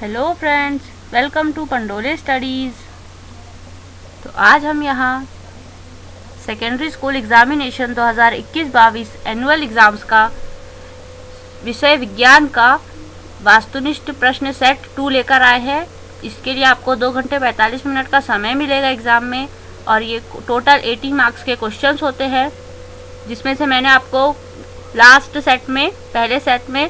Hello friends, welcome to Pandole studies. तो आज हम यहाँ secondary school examination 2021-22 annual exams का विषय विज्ञान का वास्तुनिष्ठ प्रश्न सेट 2 लेकर आए हैं। इसके लिए आपको 2 घंटे 45 मिनट का समय मिलेगा एग्ज़ाम में, और ये टोटल 80 मार्क्स के क्वेश्चंस होते हैं, जिसमें से मैंने आपको लास्ट सेट में, पहले सेट में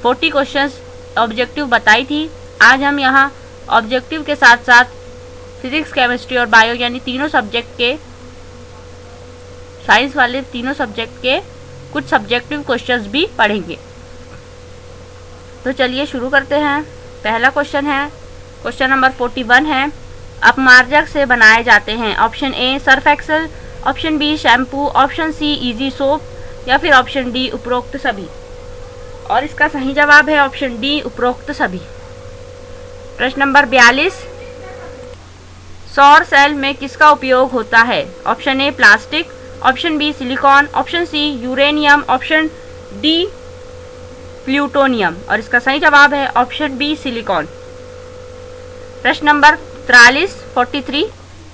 40 क्वेश्चंस ऑब्जेक्टिव बताई थी। आज हम यहाँ ऑब्जेक्टिव के साथ साथ फिजिक्स, केमिस्ट्री और बायो यानी तीनों सब्जेक्ट के, साइंस वाले तीनों सब्जेक्ट के कुछ सब्जेक्टिव क्वेश्चंस भी पढ़ेंगे। तो चलिए शुरू करते हैं। पहला क्वेश्चन है, क्वेश्चन नंबर 41 है, अपमार्जक से बनाए जाते हैं। Option A surf excel, option B shampoo, option C easy soap या फिर ऑप्शन डी उपरोक्त सभी। और इसका सही जवाब है ऑप्शन डी उपरोक्त सभी। प्रश्न नंबर 42, सौर सेल में किसका उपयोग होता है? Option A plastic, option B silicon, option C uranium, option D plutonium. और इसका सही जवाब है ऑप्शन बी सिलिकॉन। प्रश्न नंबर 43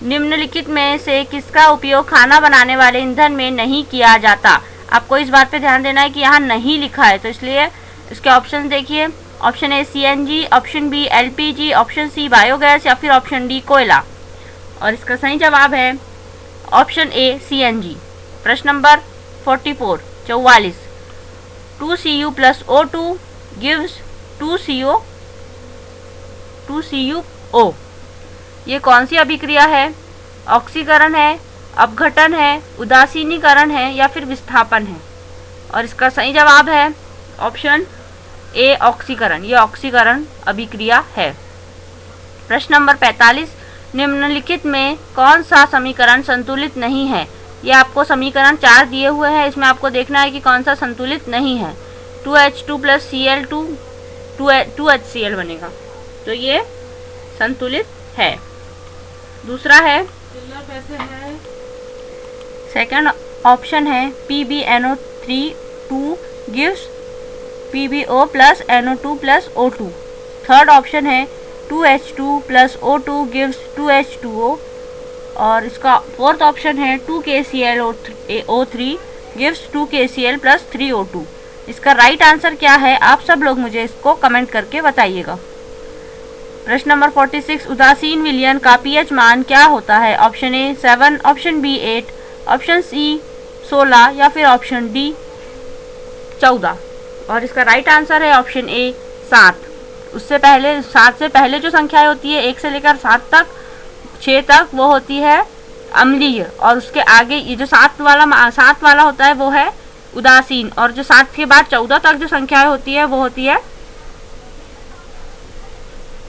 निम्नलिखित में से किसका उपयोग खाना बनाने वाले ईंधन में नहीं किया जाता? आपको इस बात पे ध्यान देना है कि यहाँ नहीं लिखा है, तो इसलिए इसके ऑप्शन देखिए। Option A CNG, option B LPG, option C biogas या फिर ऑप्शन डी कोयला। और इसका सही जवाब है ऑप्शन ए सीएनजी। प्रश्न number 44 2Cu + O2 gives 2CuO। ये कौन सी अभिक्रिया है? ऑक्सीकरण है, अपघटन है, उदासीनीकरण है या फिर विस्थापन है? और इसका सही जवाब है ऑप्शन ए ऑक्सीकरण। ये ऑक्सीकरण अभिक्रिया है। प्रश्न नंबर 45 निम्नलिखित में कौन सा समीकरण संतुलित नहीं है? ये आपको समीकरण 4 दिए हुए हैं, इसमें आपको देखना है कि कौन सा संतुलित नहीं है। 2H2 + Cl2 2HCl बनेगा, तो ये संतुलित है। दूसरा है, सेकंड ऑप्शन है PbNO3 2 gives PbO + NO2 + O2। Third option है 2H2 + O2 gives 2H2O। और इसका फोर्थ ऑप्शन है 2KClO3 gives 2KCl + 3O2। इसका राइट आंसर क्या है? आप सब लोग मुझे इसको कमेंट करके बताइएगा। प्रश्न नंबर 46 उदासीन विलयन का पीएच मान क्या होता है? Option A 7, option B 8, option C 16 या फिर ऑप्शन डी 14। और इसका राइट आंसर है ऑप्शन ए 7। उससे पहले 7 से पहले जो संख्याएं होती है 1 से लेकर 7 तक, 6 तक, वो होती है अम्लीय, और उसके आगे ये जो 7 वाला होता है वो है उदासीन, और जो 7 के बाद 14 तक जो संख्याएं होती है वो होती है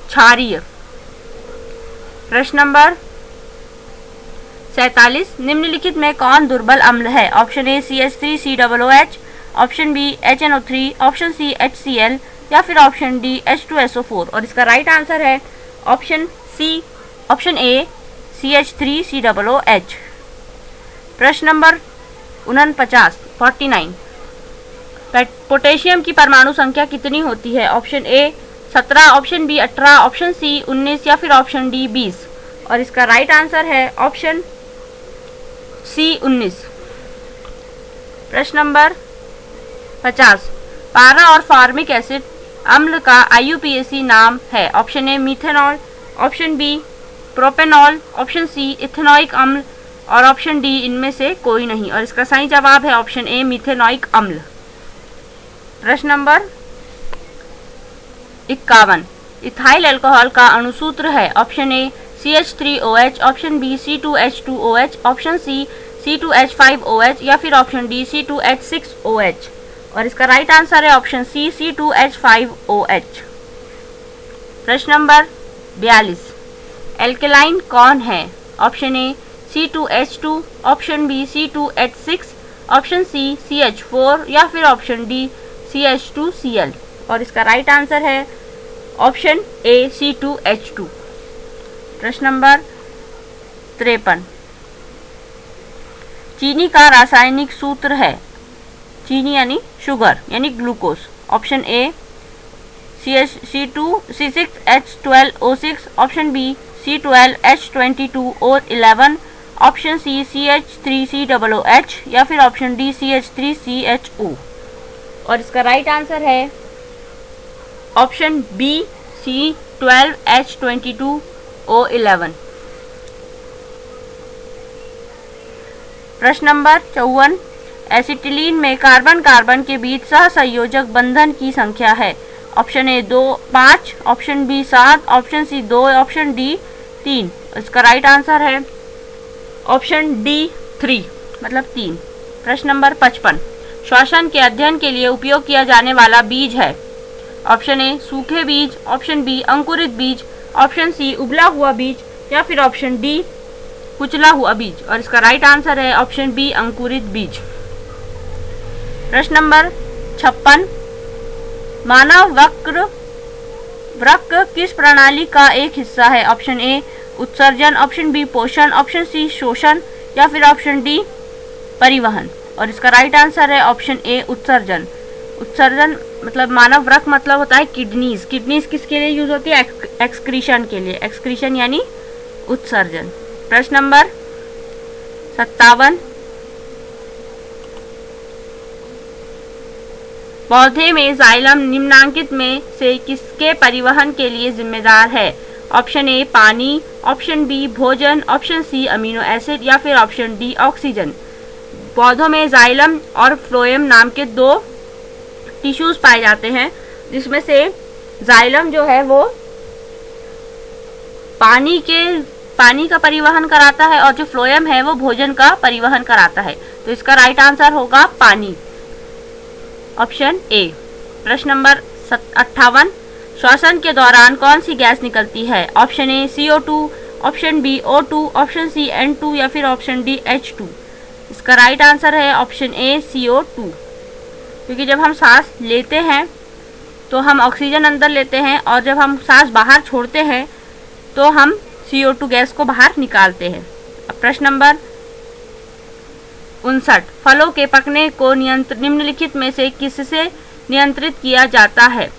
क्षारीय। प्रश्न नंबर 47 निम्नलिखित में कौन दुर्बल अम्ल है? Option A CH3COOH, option B HNO3, option C HCl या फिर ऑप्शन डी H2SO4। और इसका राइट आंसर है ऑप्शन ए CH3COOH। प्रश्न नंबर 49 पोटेशियम की परमाणु संख्या कितनी होती है? Option A 17, option B 18, option C 19 या फिर ऑप्शन डी 20। और इसका राइट आंसर है ऑप्शन सी 19। प्रश्न नंबर 50 पारा और फॉर्मिक एसिड अम्ल का IUPAC नाम है? Option A methanol, option B propanol, option C ethanoic अम्ल और ऑप्शन डी इनमें से कोई नहीं। और इसका सही जवाब है ऑप्शन ए मीथेनॉइक अम्ल। प्रश्न नंबर 51 इथाइल अल्कोहल का अणुसूत्र है? Option A CH3OH, option B C2H2OH, option C C2H5OH या फिर ऑप्शन डी C2H6OH। और इसका राइट आंसर है ऑप्शन सी C2H5OH। प्रश्न नंबर 42 एल्केलाइन कौन है? Option A C2H2, option B C2H6, option C CH4 या फिर ऑप्शन डी CH2Cl। और इसका राइट आंसर है ऑप्शन ए C2H2। प्रश्न नंबर 53 चीनी का रासायनिक सूत्र है? चीनी यानी शुगर यानी glucose. Option A C6H12O6, option B C12H22O11, option C CH3COOH या फिर ऑप्शन डी CH3CHO। और इसका राइट आंसर है ऑप्शन बी C12H22O11। प्रश्न नंबर 54, एसिटिलीन में कार्बन कार्बन के बीच सहसंयोजक बंधन की संख्या है। Option A 5, option B 7, option C 2, option D 3। इसका राइट आंसर है ऑप्शन डी 3, मतलब 3। प्रश्न नंबर 55, श्वसन के अध्ययन के लिए उपयोग किया जाने वाला बीज है। ऑप्शन ए सूखे बीज, ऑप्शन बी अंकुरित बीज, ऑप्शन सी उबला हुआ बीज या फिर ऑप्शन डी कुचला हुआ बीज। और इसका राइट आंसर है ऑप्शन बी अंकुरित बीज। प्रश्न नंबर 56, मानव वृक्क किस प्रणाली का एक हिस्सा है। ऑप्शन ए उत्सर्जन, ऑप्शन बी पोषण, ऑप्शन सी शोषण या फिर ऑप्शन डी परिवहन। और इसका राइट आंसर है ऑप्शन ए उत्सर्जन। उत्सर्जन मतलब मानव वृक्क मतलब होता है किडनीज। किडनीज किसके लिए यूज होती है? एक्सक्रीशन के लिए। एक्सक्रीशन यानी उत्सर्जन। प्रश्न नंबर 57, पौधे में जाइलम निम्नांकित में से किसके परिवहन के लिए जिम्मेदार है। ऑप्शन ए पानी, ऑप्शन बी भोजन, ऑप्शन सी अमीनो एसिड या फिर ऑप्शन डी ऑक्सीजन। पौधों में जाइलम और फ्लोएम नाम के 2 टिश्यूज पाए जाते हैं, जिसमें से जाइलम जो है वो पानी का परिवहन कराता है और जो फ्लोएम है वो भोजन का परिवहन कराता है। तो इसका राइट आंसर होगा पानी, ऑप्शन ए। प्रश्न नंबर 58, श्वसन के दौरान कौन सी गैस निकलती है। Option A CO2, option B O2, option C N2 या फिर ऑप्शन डी H2। इसका राइट आंसर है ऑप्शन ए CO2, क्योंकि जब हम सांस लेते हैं तो हम ऑक्सीजन अंदर लेते हैं और जब हम सांस बाहर छोड़ते हैं तो हम CO2 गैस को बाहर निकालते हैं। अब प्रश्न नंबर 59, फलों के पकने को निम्नलिखित में से किससे नियंत्रित किया जाता है।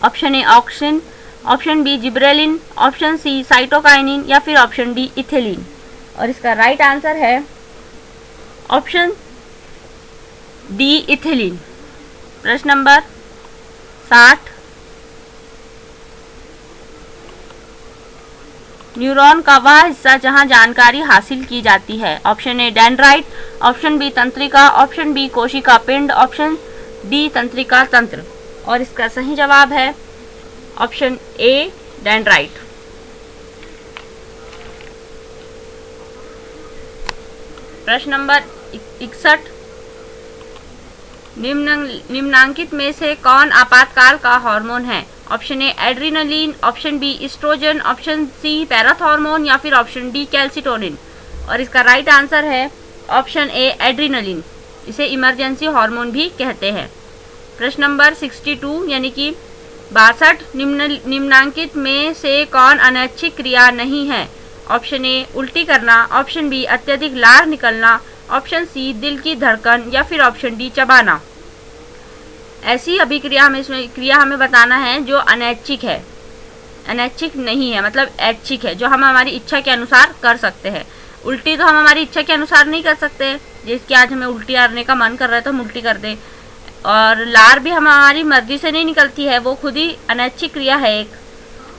Option A auxin, option B gibberellin, option C cytokinin या फिर ऑप्शन डी इथिलीन। और इसका राइट आंसर है ऑप्शन डी इथिलीन। प्रश्न नंबर 60, न्यूरॉन का वह हिस्सा जहां जानकारी हासिल की जाती है। Option A dendrite, option B तंत्रिका, ऑप्शन बी कोशिका पिंड, ऑप्शन डी तंत्रिका तंत्र। और इसका सही जवाब है ऑप्शन ए डेंड्राइट। प्रश्न नंबर 61, निम्नांकित में से कौन आपातकाल का हार्मोन है। Option A adrenaline, option B oestrogen, option C parathormone या फिर ऑप्शन डी कैल्सिटोनिन। और इसका राइट आंसर है ऑप्शन ए एड्रीनलिन। इसे इमरजेंसी हार्मोन भी कहते हैं। प्रश्न नंबर 62 यानी कि 62, निम्नांकित में से कौन अनैच्छिक क्रिया नहीं है। ऑप्शन ए उल्टी करना, ऑप्शन बी अत्यधिक लार निकलना, ऑप्शन सी दिल की धड़कन या फिर ऑप्शन डी चबाना। ऐसी अभिक्रिया हमें बताना है जो अनैच्छिक है, अनैच्छिक नहीं है, मतलब ऐच्छिक है, जो हम हमारी इच्छा के अनुसार कर सकते हैं। उल्टी तो हम हमारी इच्छा के अनुसार नहीं कर सकते, जिसकी आज हमें उल्टी करने का मन कर रहा है तो हम उल्टी कर दें। और लार भी हमारी मर्जी से नहीं निकलती है, वो खुद ही अनैच्छिक क्रिया है। एक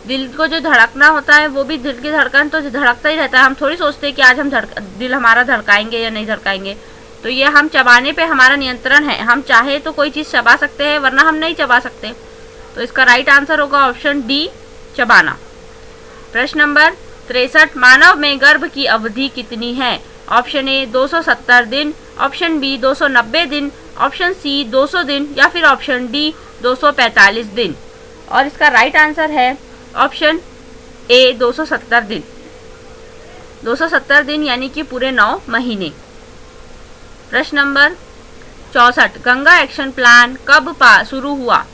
दिल को जो धड़कना होता है वो भी दिल की धड़कन तो धड़कता ही रहता है। हम थोड़ी सोचते हैं कि आज हम दिल हमारा धड़काएंगे या नहीं धड़काएंगे। तो ये हम चबाने पे हमारा नियंत्रण है। हम चाहे तो कोई चीज़ चबा सकते हैं, वरना हम नहीं चबा सकते। तो इसका राइट आंसर होगा ऑप्शन डी चबाना। प्रश्न नंबर 63, मानव में गर्भ की अवधि कितनी है। ऑप्शन ए 270 दिन, ऑप्शन बी 290 दिन, ऑप्शन सी 200 दिन या फिर ऑप्शन डी 245 दिन। और इसका राइट आंसर है ऑप्शन ए 270 दिन। 270 दिन यानी कि पूरे 9 महीने। प्रश्न नंबर 64, गंगा एक्शन प्लान कब शुरू हुआ।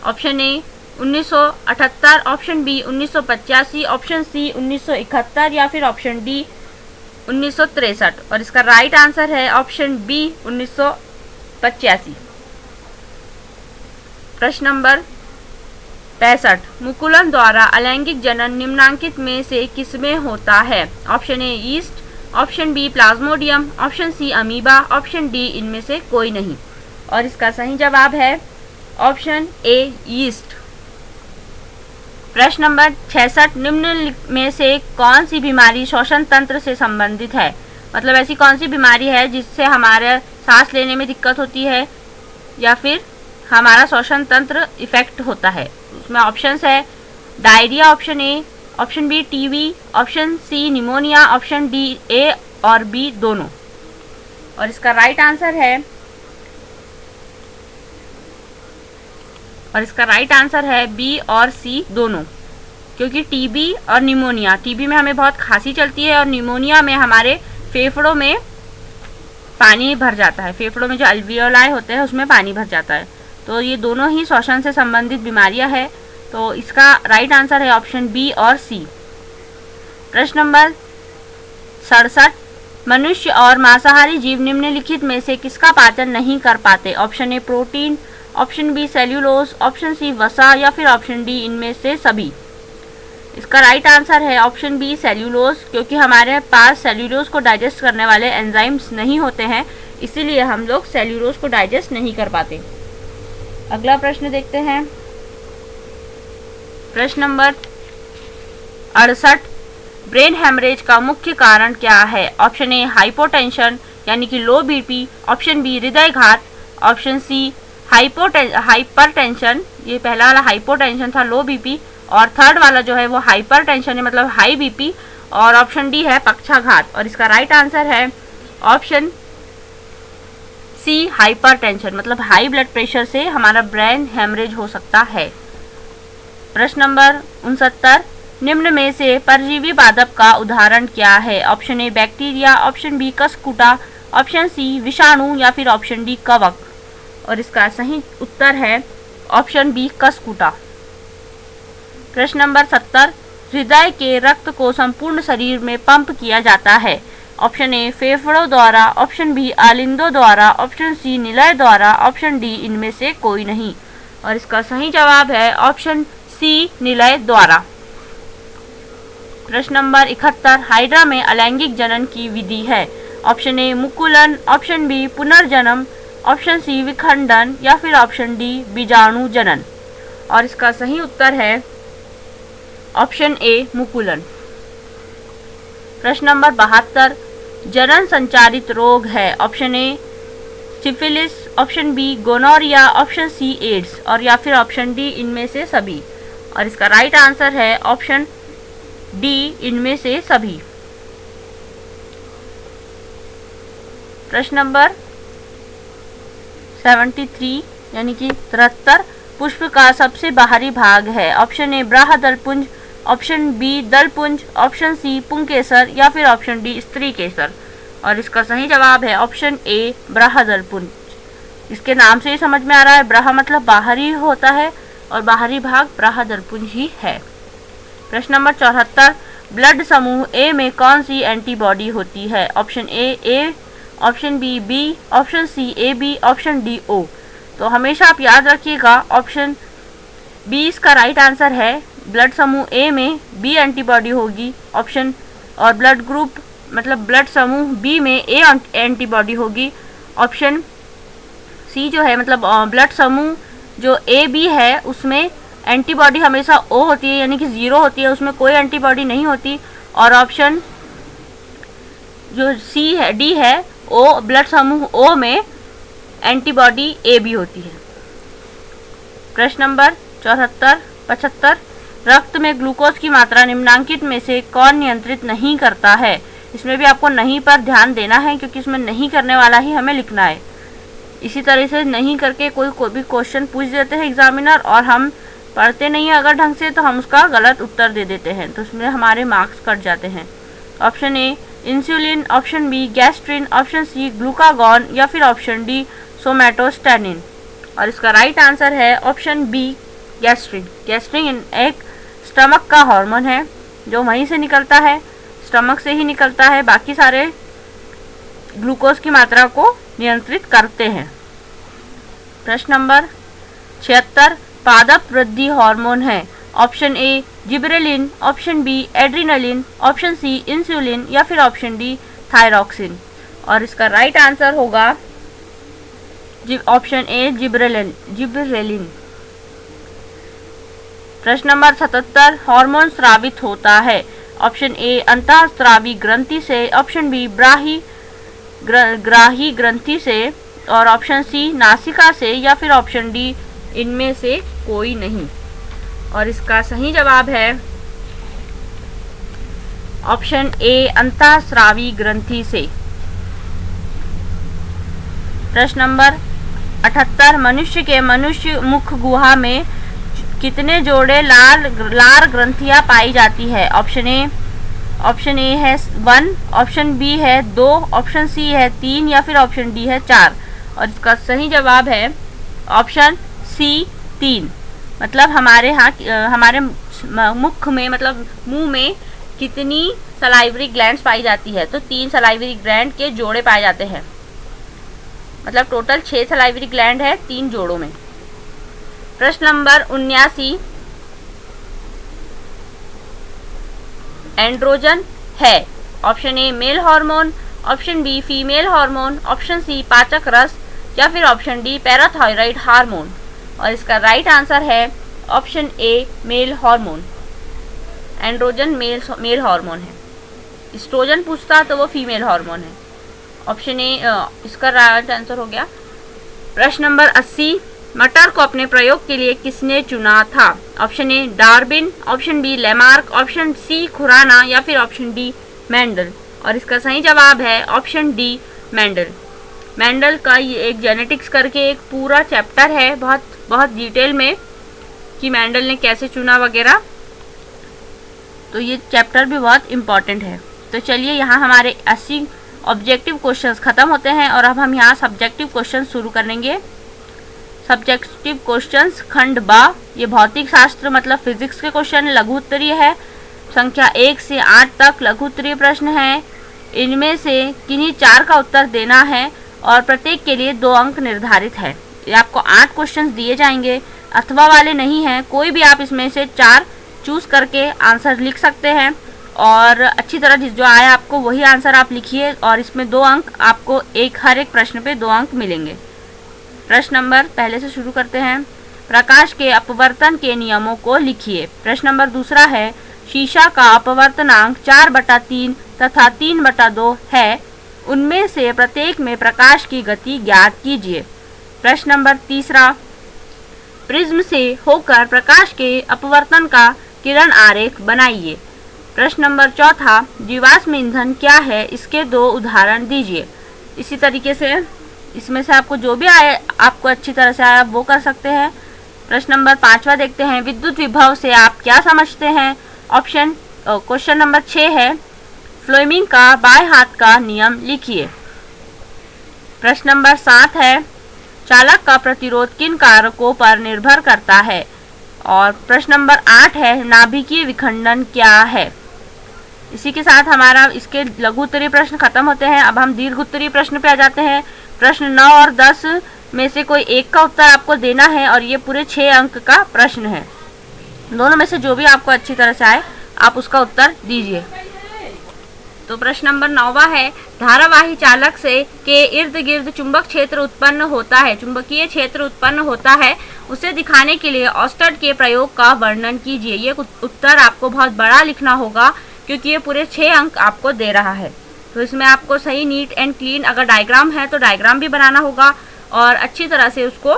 Option A 1978, option B 1985, option C 1971 या फिर ऑप्शन डी 1963। और इसका राइट आंसर है ऑप्शन बी 1985। प्रश्न नंबर 65 मुकुलन द्वारा अलैंगिक जनन निम्नांकित में से किसमें होता है? Option A yeast, option B plasmodium, option C amoeba, option D इनमें से कोई नहीं। और इसका सही जवाब है ऑप्शन ए ईस्ट। प्रश्न नंबर 66 निम्न में से कौन सी बीमारी श्वसन तंत्र से संबंधित है? मतलब ऐसी कौन सी बीमारी है जिससे हमारे सांस लेने में दिक्कत होती है या फिर हमारा श्वसन तंत्र इफेक्ट होता है? उसमें ऑप्शंस है diarrhoea option A, option B TB, option C pneumonia, option D A और बी दोनों। और इसका राइट आंसर है बी और सी दोनों, क्योंकि टीबी और निमोनिया, टीबी में हमें बहुत खांसी चलती है और निमोनिया में हमारे फेफड़ों में पानी भर जाता है, फेफड़ों में जो अल्वियोलाई होते हैं उसमें पानी भर जाता है। तो ये दोनों ही श्वसन से संबंधित बीमारियां हैं। तो इसका राइट आंसर है ऑप्शन बी और सी। प्रश्न नंबर 67 मनुष्य और मांसाहारी जीव निम्नलिखित में से किसका पाचन नहीं कर पाते? Option A protein, option B cellulose, option C वसा या फिर ऑप्शन डी इनमें से सभी। इसका राइट आंसर है ऑप्शन बी सेल्यूलोज, क्योंकि हमारे पास सेल्यूलोज को डाइजेस्ट करने वाले एंजाइम्स नहीं होते हैं, इसीलिए हम लोग सेल्यूलोज को डाइजेस्ट नहीं कर पाते। अगला प्रश्न देखते हैं। प्रश्न नंबर 68 ब्रेन हेमरेज का मुख्य कारण क्या है? ऑप्शन ए हाइपोटेंशन यानी कि लो बीपी, ऑप्शन बी हृदयघात, ऑप्शन सी हाइपरटेंशन, ये पहला वाला हाइपोटेंशन था लो बीपी, और थर्ड वाला जो है वो हाइपरटेंशन है मतलब हाई बीपी, और ऑप्शन डी है पक्षाघात। और इसका राइट आंसर है ऑप्शन सी हाइपरटेंशन, मतलब हाई ब्लड प्रेशर से हमारा ब्रेन हेमरेज हो सकता है। प्रश्न नंबर 69 निम्न में से परजीवी पादप का उदाहरण क्या है? Option A bacteria, option B cuscuta, option C विषाणु या फिर ऑप्शन डी कवक। और इसका सही उत्तर है ऑप्शन बी कसकुटा। प्रश्न नंबर 70 हृदय के रक्त को संपूर्ण शरीर में पंप किया जाता है। ऑप्शन ए फेफड़ों द्वारा, ऑप्शन बी आलिंदों द्वारा, ऑप्शन सी निलय द्वारा, ऑप्शन डी इनमें से कोई नहीं। और इसका सही जवाब है ऑप्शन सी निलय द्वारा। प्रश्न नंबर 71 हाइड्रा में अलैंगिक जनन की विधि है। ऑप्शन ए मुकुलन, ऑप्शन बी पुनर्जन्म, ऑप्शन सी विखंडन या फिर ऑप्शन डी बीजाणु जनन। और इसका सही उत्तर है ऑप्शन ए मुकुलन। प्रश्न नंबर 72 जनन संचारित रोग है। Option A syphilis, option B gonorrhoea, option C AIDS और या फिर ऑप्शन डी इनमें से सभी। और इसका राइट आंसर है ऑप्शन डी इनमें से सभी। प्रश्न नंबर 73 यानी कि 73 पुष्प का सबसे बाहरी भाग है। ऑप्शन ए ब्राहदलपुंज, ऑप्शन बी दलपुंज, ऑप्शन सी पुंकेसर या फिर ऑप्शन डी स्त्री केसर। और इसका सही जवाब है ऑप्शन ए ब्राहदलपुंज। इसके नाम से ही समझ में आ रहा है, ब्राह मतलब बाहरी होता है और बाहरी भाग ब्राहदलपुंज ही है। प्रश्न नंबर 74 ब्लड समूह ए में कौन सी एंटीबॉडी होती है? Option A, option B B, option C A B, option D O. तो हमेशा आप याद रखिएगा ऑप्शन बी इसका राइट आंसर है। ब्लड समूह ए में बी एंटीबॉडी होगी ऑप्शन, और ब्लड ग्रुप मतलब ब्लड समूह बी में ए एंटीबॉडी होगी। ऑप्शन सी जो है मतलब ब्लड समूह जो ए बी है उसमें एंटीबॉडी हमेशा ओ होती है यानी कि 0 होती है, उसमें कोई एंटीबॉडी नहीं होती। और ऑप्शन जो सी है डी है ओ ब्लड समूह ओ में एंटीबॉडी ए बी होती है। प्रश्न नंबर 75 रक्त में ग्लूकोज की मात्रा निम्नांकित में से कौन नियंत्रित नहीं करता है? इसमें भी आपको नहीं पर ध्यान देना है क्योंकि इसमें नहीं करने वाला ही हमें लिखना है। इसी तरह से नहीं करके कोई भी क्वेश्चन पूछ देते हैं एग्जामिनर और हम पढ़ते नहीं है अगर ढंग से तो हम उसका गलत उत्तर दे देते हैं, तो उसमें हमारे मार्क्स कट जाते हैं। Option A insulin, option B gastrin, option C glucagon या फिर ऑप्शन डी सोमैटोस्टेनिन। और इसका राइट आंसर है ऑप्शन बी गैस्ट्रिन। गैस्ट्रिन एक स्टमक का हार्मोन है जो वहीं से निकलता है, स्टमक से ही निकलता है, बाकी सारे ग्लूकोज की मात्रा को नियंत्रित करते हैं। प्रश्न नंबर 76 पादप वृद्धि हार्मोन है? Option A gibberellin, option B adrenaline, option C insulin या फिर ऑप्शन डी थायरॉक्सिन। और इसका राइट आंसर होगा ऑप्शन ए जिबरेलिन। प्रश्न नंबर 77, हार्मोन स्रावित होता है? ऑप्शन ए अंतःस्रावी ग्रंथि से, ऑप्शन बी ग्राही ग्रंथि से, और ऑप्शन सी नासिका से या फिर ऑप्शन डी इनमें से कोई नहीं। और इसका सही जवाब है ऑप्शन ए अंतःस्रावी ग्रंथि से। प्रश्न नंबर 78, मनुष्य के मनुष्य मुख गुहा में कितने जोड़े लार ग्रंथियां पाई जाती है? ऑप्शन ए है 1, ऑप्शन बी है 2, ऑप्शन सी है 3 या फिर ऑप्शन डी है 4। और इसका सही जवाब है ऑप्शन सी 3। मतलब हमारे मुख में, मतलब मुंह में कितनी सलाइवरी ग्लैंड्स पाई जाती है? तो 3 सलाइवरी ग्लैंड के जोड़े पाए जाते हैं। मतलब टोटल 6 सलाइवरी ग्लैंड है 3 जोड़ों में। प्रश्न नंबर 79, एंड्रोजन है? Option A male hormone, option B female hormone, option C पाचक रस या फिर ऑप्शन डी पैराथायराइड हार्मोन। और इसका राइट आंसर है option A male hormone. Androgen male hormone है। एस्ट्रोजन पूछता तो वो फीमेल हार्मोन है। ऑप्शन ए इसका राइट आंसर हो गया। प्रश्न नंबर 80, मटर को अपने प्रयोग के लिए किसने चुना था? Option A Darwin, option B Lamarck, option C Khurana या फिर ऑप्शन डी मेंडल। और इसका सही जवाब है ऑप्शन डी मेंडल। मेंडल का ये एक जेनेटिक्स करके एक पूरा चैप्टर है, बहुत डिटेल में, कि मेंडल ने कैसे चुना वगैरह। तो ये चैप्टर भी बहुत इम्पॉर्टेंट है। तो चलिए यहाँ हमारे 80 ऑब्जेक्टिव क्वेश्चंस खत्म होते हैं और अब हम यहाँ सब्जेक्टिव क्वेश्चन शुरू करेंगे। सब्जेक्टिव क्वेश्चंस खंड बा, ये भौतिक शास्त्र मतलब फिजिक्स के क्वेश्चन, लघु उत्तरीय है। संख्या 1 से 8 तक लघु उत्तरीय प्रश्न है। इनमें से किन्हीं 4 का उत्तर देना है और प्रत्येक के लिए 2 अंक निर्धारित है। ये आपको 8 क्वेश्चंस दिए जाएंगे, अथवा वाले नहीं हैं। कोई भी आप इसमें से 4 चूज करके आंसर लिख सकते हैं और अच्छी तरह जो आया आपको वही आंसर आप लिखिए। और इसमें 2 अंक आपको हर एक प्रश्न पे 2 अंक मिलेंगे। प्रश्न नंबर पहले से शुरू करते हैं। प्रकाश के अपवर्तन के नियमों को लिखिए। प्रश्न नंबर दूसरा है, शीशा का अपवर्तनांक 4/3 तथा 3/2 है। उनमें से प्रत्येक में प्रकाश की गति ज्ञात कीजिए। प्रश्न नंबर तीसरा, प्रिज्म से होकर प्रकाश के अपवर्तन का किरण आरेख बनाइए। प्रश्न नंबर चौथा, जीवाश्म ईंधन क्या है? इसके 2 उदाहरण दीजिए। इसी तरीके से इसमें से आपको जो भी आए, आपको अच्छी तरह से आया वो कर सकते हैं। प्रश्न नंबर 5वां देखते हैं, विद्युत विभव से आप क्या समझते हैं? क्वेश्चन नंबर 6 है, फ्लेमिंग का बाएं हाथ का नियम लिखिए। प्रश्न नंबर 7 है, चालक का प्रतिरोध किन कारकों पर निर्भर करता है? और प्रश्न नंबर 8 है, नाभिकीय विखंडन क्या है? इसी के साथ हमारा इसके लघु उत्तरीय प्रश्न खत्म होते हैं। अब हम दीर्घ उत्तरीय प्रश्न पे आ जाते हैं। प्रश्न 9 और 10 में से कोई एक का उत्तर आपको देना है और ये पूरे 6 अंक का प्रश्न है। दोनों में से जो भी आपको अच्छी तरह से आए आप उसका उत्तर दीजिए। तो प्रश्न नंबर 9वां है, धारावाही चालक से के इर्द गिर्द चुंबक क्षेत्र उत्पन्न होता है, चुंबकीय क्षेत्र उत्पन्न होता है, उसे दिखाने के लिए ऑस्टड के प्रयोग का वर्णन कीजिए। ये उत्तर आपको बहुत बड़ा लिखना होगा क्योंकि ये पूरे 6 अंक आपको दे रहा है। तो इसमें आपको सही नीट एंड क्लीन, अगर डायग्राम है तो डायग्राम भी बनाना होगा और अच्छी तरह से उसको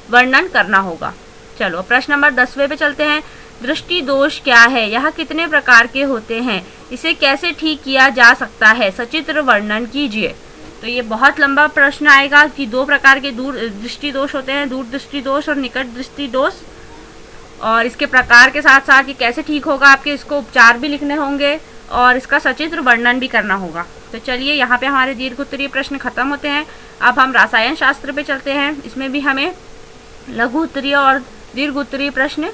वर्णन करना होगा। चलो प्रश्न नंबर 10वें पे चलते हैं। दृष्टि दोष क्या है? यह कितने प्रकार के होते हैं? इसे कैसे ठीक किया जा सकता है? सचित्र वर्णन कीजिए। तो ये बहुत लंबा प्रश्न आएगा कि 2 प्रकार के दूर दृष्टि दोष होते हैं, दूर दृष्टि दोष और निकट दृष्टि दोष, और इसके प्रकार के साथ साथ ये कैसे ठीक होगा, आपके इसको उपचार भी लिखने होंगे और इसका सचित्र वर्णन भी करना होगा। तो चलिए यहाँ पे हमारे दीर्घ उत्तरीय प्रश्न खत्म होते हैं। अब हम रसायन शास्त्र पे चलते हैं। इसमें भी हमें लघु उत्तरीय और दीर्घ उत्तरीय प्रश्न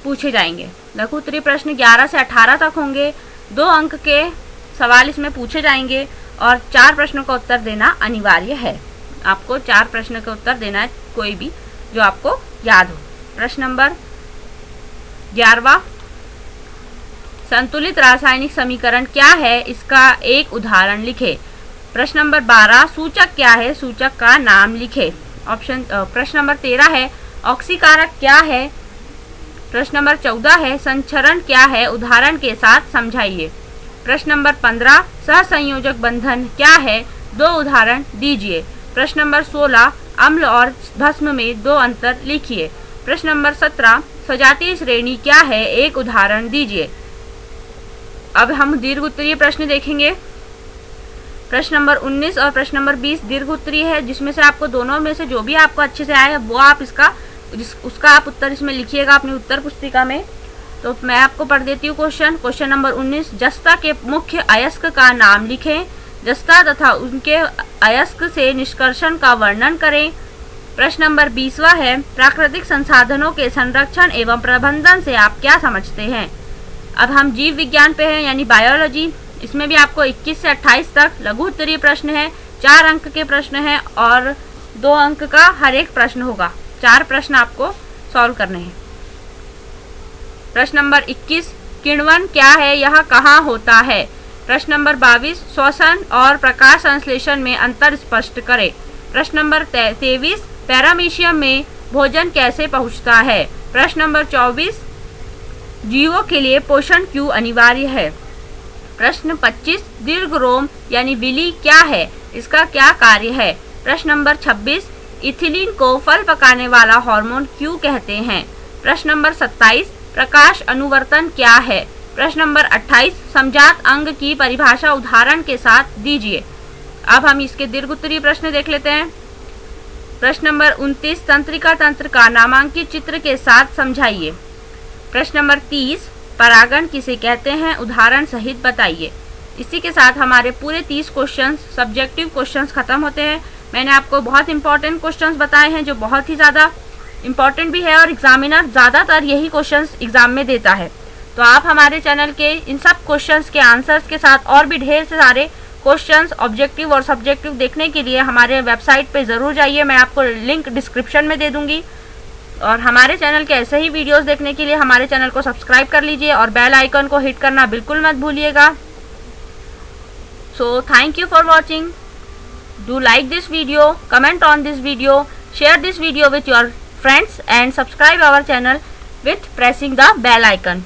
पूछे जाएंगे। लघु उत्तरीय प्रश्न 11 से 18 तक होंगे। 2 अंक के सवाल इसमें पूछे जाएंगे और 4 प्रश्नों का उत्तर देना अनिवार्य है। आपको 4 प्रश्न का उत्तर देना है, कोई भी जो आपको याद हो। प्रश्न नंबर 11वां, संतुलित रासायनिक समीकरण क्या है, इसका एक उदाहरण लिखे। प्रश्न नंबर 12, सूचक क्या है, सूचक का नाम लिखे। प्रश्न नंबर 13 है, ऑक्सीकारक क्या है। प्रश्न नंबर 14 है, संचरण क्या है, उदाहरण के साथ समझाइए। प्रश्न नंबर 15, सहसंयोजक बंधन क्या है, 2 उदाहरण दीजिए। प्रश्न नंबर 16, अम्ल और भस्म में 2 अंतर लिखिए। प्रश्न नंबर 17, सजातीय श्रेणी क्या है, 1 उदाहरण दीजिए। अब हम दीर्घ उत्तरीय प्रश्न देखेंगे। प्रश्न नंबर 19 और प्रश्न नंबर 20 दीर्घ उत्तरीय है, जिसमें से आपको दोनों में से जो भी आपको अच्छे से आया है वो आप उसका आप उत्तर इसमें लिखिएगा अपनी उत्तर पुस्तिका में। तो मैं आपको पढ़ देती हूँ क्वेश्चन नंबर 19, जस्ता के मुख्य अयस्क का नाम लिखें। जस्ता तथा उनके अयस्क से निष्कर्षण का वर्णन करें। प्रश्न नंबर 20वां है, प्राकृतिक संसाधनों के संरक्षण एवं प्रबंधन से आप क्या समझते हैं। अब हम जीव विज्ञान पे हैं, यानी बायोलॉजी। इसमें भी आपको 21 से 28 तक लघु उत्तरीय प्रश्न है, 4 अंक के प्रश्न हैं और 2 अंक का हर एक प्रश्न होगा। 4 प्रश्न आपको सॉल्व करने हैं। प्रश्न नंबर 21, किण्वन क्या है, यह कहाँ होता है। प्रश्न नंबर 22, श्वसन और प्रकाश संश्लेषण में अंतर स्पष्ट करें। प्रश्न नंबर 23, पैरामीशियम में भोजन कैसे पहुँचता है। प्रश्न नंबर 24, जीवों के लिए पोषण क्यों अनिवार्य है। प्रश्न 25, दीर्घ रोम यानी विली क्या है, इसका क्या कार्य है। प्रश्न नंबर 26, इथिलीन को फल पकाने वाला हार्मोन क्यों कहते हैं। प्रश्न नंबर 27, प्रकाश अनुवर्तन क्या है। प्रश्न नंबर 28, समजात अंग की परिभाषा उदाहरण के साथ दीजिए। अब हम इसके दीर्घ उत्तरीय प्रश्न देख लेते हैं। प्रश्न नंबर 29, तंत्रिका तंत्र का नामांकित चित्र के साथ समझाइए। प्रश्न नंबर 30, परागण किसे कहते हैं, उदाहरण सहित बताइए। इसी के साथ हमारे पूरे 30 क्वेश्चंस सब्जेक्टिव क्वेश्चंस खत्म होते हैं। मैंने आपको बहुत इंपॉर्टेंट क्वेश्चंस बताए हैं जो बहुत ही ज़्यादा इंपॉर्टेंट भी है और एग्जामिनर ज़्यादातर यही क्वेश्चंस एग्जाम में देता है। तो आप हमारे चैनल के इन सब क्वेश्चंस के आंसर्स के साथ और भी ढेर से सारे क्वेश्चंस ऑब्जेक्टिव और सब्जेक्टिव देखने के लिए हमारे वेबसाइट पे ज़रूर जाइए। मैं आपको लिंक डिस्क्रिप्शन में दे दूँगी। और हमारे चैनल के ऐसे ही वीडियोस देखने के लिए हमारे चैनल को सब्सक्राइब कर लीजिए और बेल आइकन को हिट करना बिल्कुल मत भूलिएगा। So thank you for watching. Do like this video, comment on this video, share this video with your friends and subscribe our channel with pressing the bell icon.